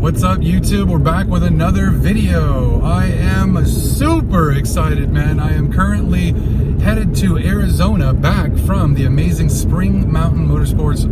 What's up, YouTube? We're back with another video. I am super excited, man. I am currently headed to Arizona, back from the amazing Spring Mountain Motorsports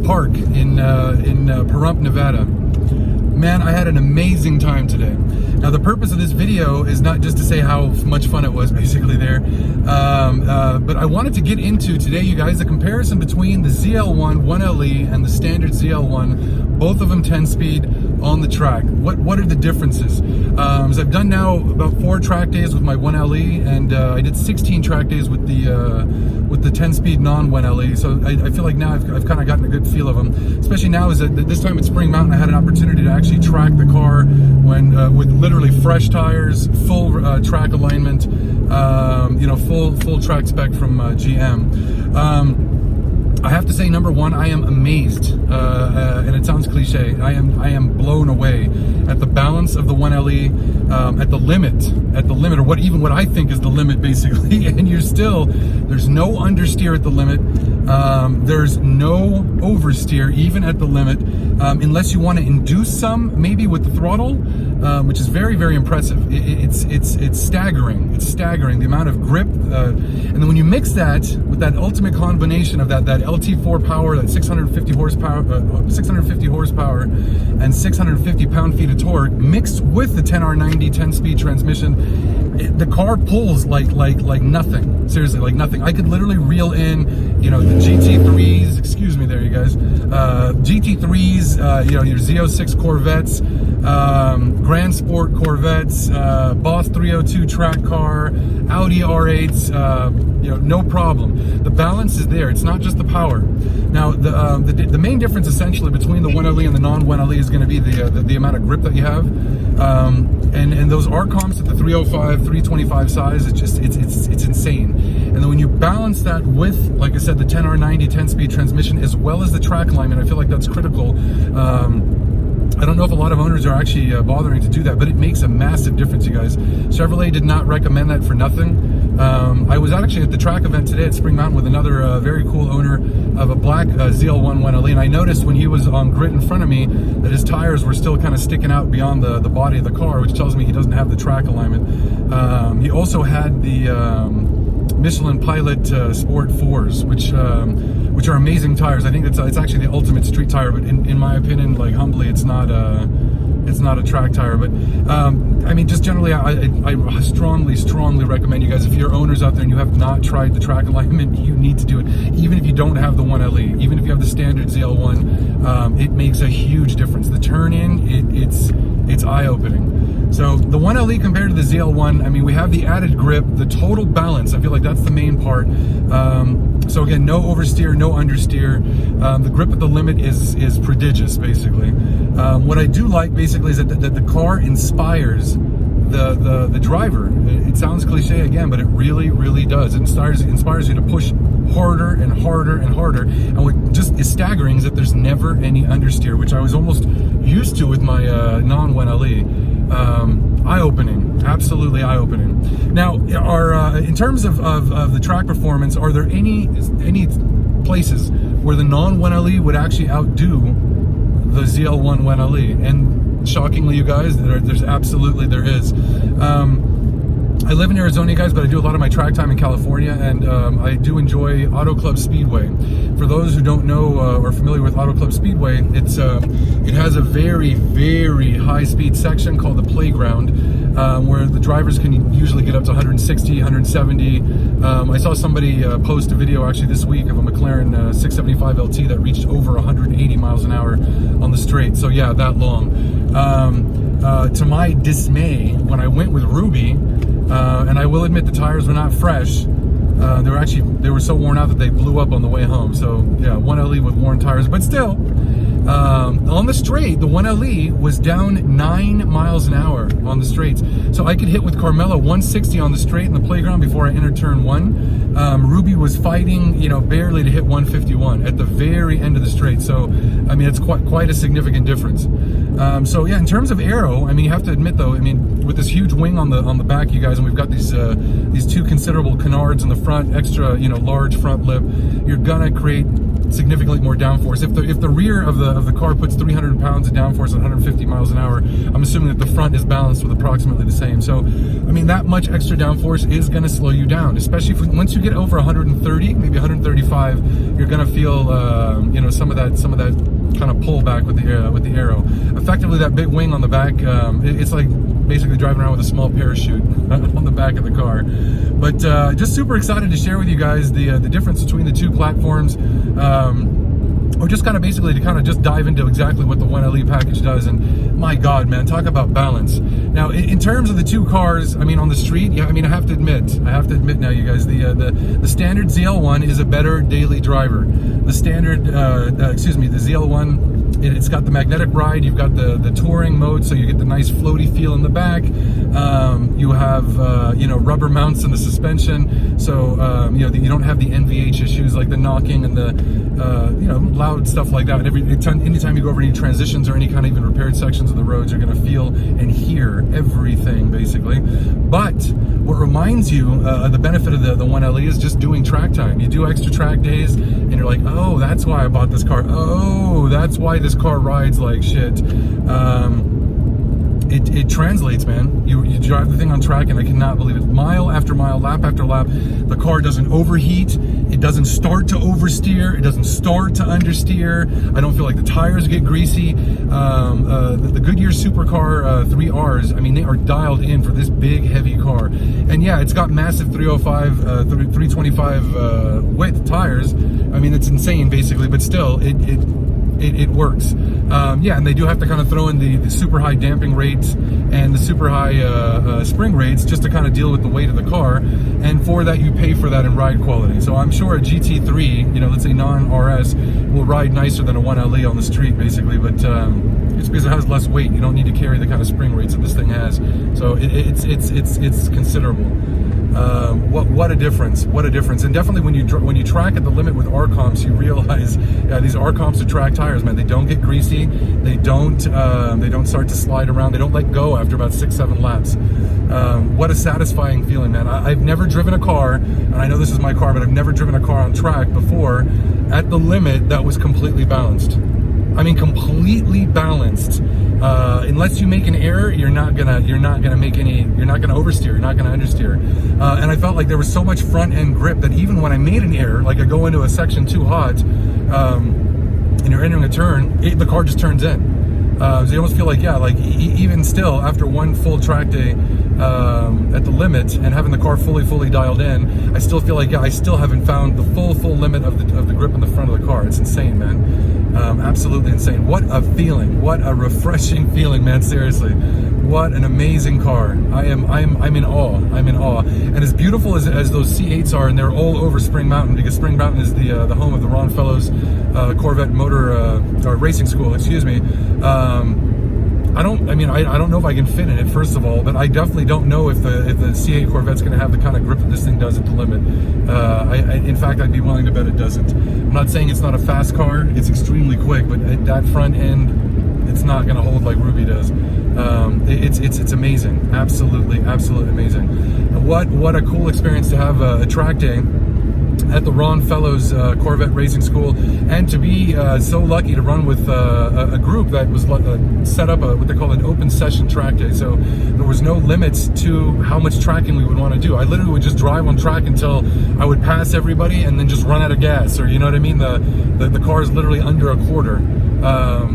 Park in Pahrump, Nevada. Man, I had an amazing time today. Now, the purpose of this video is not just to say how much fun it was basically there, but I wanted to get into today, you guys, the comparison between the ZL1 1LE and the standard ZL1, both of them 10-speed on the track. What are the differences? So I've done now about 4 track days with my 1LE, and I did 16 track days with the 10-speed non-1LE. So I feel like now I've kind of gotten a good feel of them. Especially now, is that this time at Spring Mountain, I had an opportunity to actually track the car when with literally fresh tires, full track alignment, you know, full track spec from GM. I have to say, number one, I am amazed, and it sounds cliche. I am blown away at the balance of the 1LE, at the limit, or what I think is the limit, basically. And there's no understeer at the limit. There's no oversteer even at the limit, unless you want to induce some, maybe with the throttle, which is very, very impressive. It's staggering. It's staggering, the amount of grip, and then when you mix that with that ultimate combination of that LT4 power, that 650 horsepower and 650 pound-feet of torque, mixed with the 10R90 10-speed transmission, the car pulls like nothing. Seriously, like nothing. I could literally reel in, you know, the GT3s. Excuse me, there, you guys. GT3s, you know, your Z06 Corvettes, Grand Sport Corvettes, Boss 302 track car, Audi R8s. You know, no problem. The balance is there. It's not just the power. Now, the main difference essentially between the 1LE and the non-1LE is going to be the amount of grip that you have, and those R-comps at the 305, 325 size. It's insane. And then when you balance that with, like I said, the 10R90 10-speed transmission as well as the track alignment, I feel like that's critical. I don't know if a lot of owners are actually bothering to do that, but it makes a massive difference, you guys. Chevrolet did not recommend that for nothing. I was actually at the track event today at Spring Mountain with another very cool owner of a black ZL1 1LE, and I noticed when he was on grid in front of me that his tires were still kind of sticking out beyond the body of the car, which tells me he doesn't have the track alignment. He also had the Michelin Pilot Sport 4s, which are amazing tires. I think it's actually the ultimate street tire, but in my opinion, like, humbly, it's not a track tire. But I mean, just generally, I strongly recommend you guys, if you're owners out there and you have not tried the track alignment, you need to do it. Even if you don't have the 1LE, even if you have the standard ZL1, it makes a huge difference. The turn-in, it's eye-opening. So the 1LE compared to the ZL1, I mean, we have the added grip, the total balance. I feel like that's the main part. So again, no oversteer, no understeer. The grip at the limit is prodigious, basically. What I do like, basically, is that the car inspires the driver. It sounds cliche again, but it really, really does. It inspires you to push harder and harder and harder. And what just is staggering is that there's never any understeer, which I was almost used to with my non-1LE. Eye-opening, absolutely eye-opening. Now, in terms of the track performance, are there any places where the non-1LE would actually outdo the ZL1 1LE? And shockingly, you guys, there is. I live in Arizona, you guys, but I do a lot of my track time in California, and I do enjoy Auto Club Speedway. For those who don't know or familiar with Auto Club Speedway, it has a very, very high-speed section called the Playground, where the drivers can usually get up to 160, 170. I saw somebody post a video actually this week of a McLaren 675 LT that reached over 180 miles an hour on the straight. So yeah, that long. To my dismay, when I went with Ruby, and I will admit the tires were not fresh. They were so worn out that they blew up on the way home. So yeah, 1LE with worn tires, but still, on the straight, the 1LE was down 9 miles an hour on the straights. So I could hit with Carmelo 160 on the straight in the Playground before I entered turn 1. Ruby was fighting, you know, barely to hit 151 at the very end of the straight. So I mean, it's quite a significant difference. So yeah, in terms of aero, I mean, you have to admit though, I mean, with this huge wing on the back, you guys, and we've got these 2 considerable canards in the front, extra, you know, large front lip, you're gonna create significantly more downforce. If the rear of the car puts 300 pounds of downforce at 150 miles an hour, I'm assuming that the front is balanced with approximately the same. So, I mean, that much extra downforce is going to slow you down, especially once you get over 130, maybe 135. You're going to feel, you know, some of that kind of pull back with the aero. Effectively, that big wing on the back, it's like basically driving around with a small parachute on the back of the car. But just super excited to share with you guys the difference between the two platforms, or just kind of basically to kind of just dive into exactly what the 1LE package does. And my God, man, talk about balance. Now, in terms of the two cars, I mean, on the street, yeah, I mean, I have to admit now, you guys, the standard ZL1 is a better daily driver. The standard, the ZL1, it's got the magnetic ride, you've got the touring mode, so you get the nice floaty feel in the back. You have, you know, rubber mounts in the suspension, so, you know, you don't have the NVH issues like the knocking and the, you know, loud stuff like that. Anytime you go over any transitions or any kind of even repaired sections of the roads, you're going to feel and hear everything, basically. But what reminds you of the benefit of the 1LE is just doing track time. You do extra track days, and you're like, oh, that's why I bought this car. Oh, that's why this car rides like shit. It translates, man. You drive the thing on track, and I cannot believe it. Mile after mile, lap after lap, the car doesn't overheat. It doesn't start to oversteer. It doesn't start to understeer. I don't feel like the tires get greasy. The Goodyear Supercar 3Rs, I mean, they are dialed in for this big, heavy car. And yeah, it's got massive 325 width tires. I mean, it's insane, basically, but still, it works. Yeah, and they do have to kind of throw in the super high damping rates and the super high spring rates just to kind of deal with the weight of the car, and for that you pay for that in ride quality. So I'm sure a GT3, you know, let's say non-RS, will ride nicer than a 1LE on the street, basically, but it's because it has less weight. You don't need to carry the kind of spring rates that this thing has, so it's considerable. What a difference! What a difference! And definitely when you track at the limit with R comps, you realize, yeah, these R comps are track tires, man. They don't get greasy. They don't start to slide around. They don't let go after about 6-7 laps. What a satisfying feeling, man. I've never driven a car, and I know this is my car, but I've never driven a car on track before at the limit that was completely balanced. I mean, completely balanced. Unless you make an error, you're not gonna oversteer, you're not gonna understeer. And I felt like there was so much front end grip that even when I made an error, like I go into a section too hot, and you're entering a turn, the car just turns in. So you almost feel like, yeah, like even still after one full track day at the limit and having the car fully dialed in, I still feel like, yeah, I still haven't found the full limit of the grip in the front of the car. It's insane, man. Absolutely insane. What a feeling. What a refreshing feeling, man. Seriously. What an amazing car. I'm in awe. I'm in awe. And as beautiful as those C8s are, and they're all over Spring Mountain, because Spring Mountain is the home of the Ron Fellows Corvette motor or racing school, excuse me. I don't know if I can fit in it, first of all, but I definitely don't know if the C8 Corvette's going to have the kind of grip that this thing does at the limit. In fact, I'd be willing to bet it doesn't. I'm not saying it's not a fast car. It's extremely quick, but at that front end, it's not going to hold like Ruby does. It's amazing. Absolutely amazing. What a cool experience to have a track day at the Ron Fellows Corvette Racing School, and to be so lucky to run with a group that was set up what they call an open session track day. So there was no limits to how much tracking we would want to do. I literally would just drive on track until I would pass everybody and then just run out of gas, or you know what I mean? The car is literally under a quarter.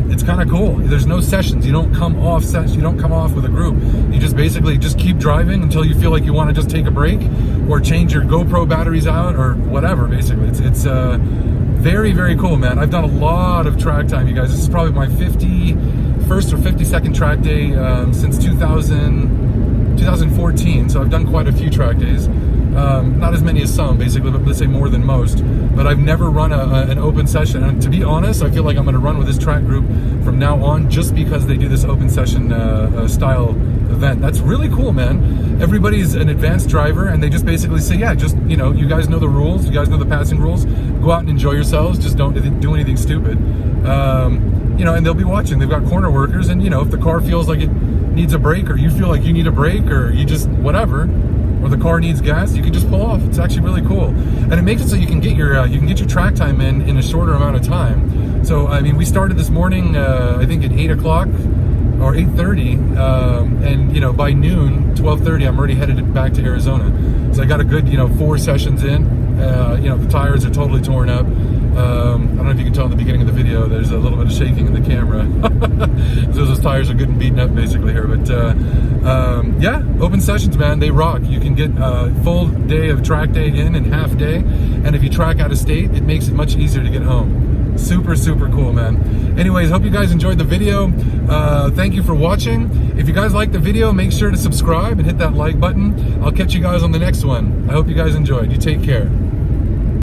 It's kind of cool. There's no sessions. You don't come off with a group. You just basically just keep driving until you feel like you want to just take a break or change your GoPro batteries out or whatever. Basically, it's very cool, man. I've done a lot of track time, you guys. This is probably my 51st or 52nd track day since 2014. So I've done quite a few track days. Not as many as some, basically, but let's say more than most. But I've never run an open session, and to be honest, I feel like I'm going to run with this track group from now on, just because they do this open session style event. That's really cool, man. Everybody's an advanced driver, and they just basically say, yeah, just, you know, you guys know the rules, you guys know the passing rules, go out and enjoy yourselves, just don't do anything stupid. You know, and they'll be watching. They've got corner workers, and, you know, if the car feels like it needs a break, or you feel like you need a break, or you just, whatever, or the car needs gas, you can just pull off. It's actually really cool, and it makes it so you can get your track time in a shorter amount of time. So I mean, we started this morning, I think at 8 o'clock or 8:30, and you know, by noon, 12:30, I'm already headed back to Arizona. So I got a good 4 sessions in. You know, the tires are totally torn up. I don't know if you can tell in the beginning of the video, there's a little bit of shaking in the camera. So those tires are good and beaten up basically here. But yeah, open sessions, man, they rock. You can get a full day of track day in and half day. And if you track out of state, it makes it much easier to get home. Super, super cool, man. Anyways, hope you guys enjoyed the video. Thank you for watching. If you guys liked the video, make sure to subscribe and hit that like button. I'll catch you guys on the next one. I hope you guys enjoyed. You take care.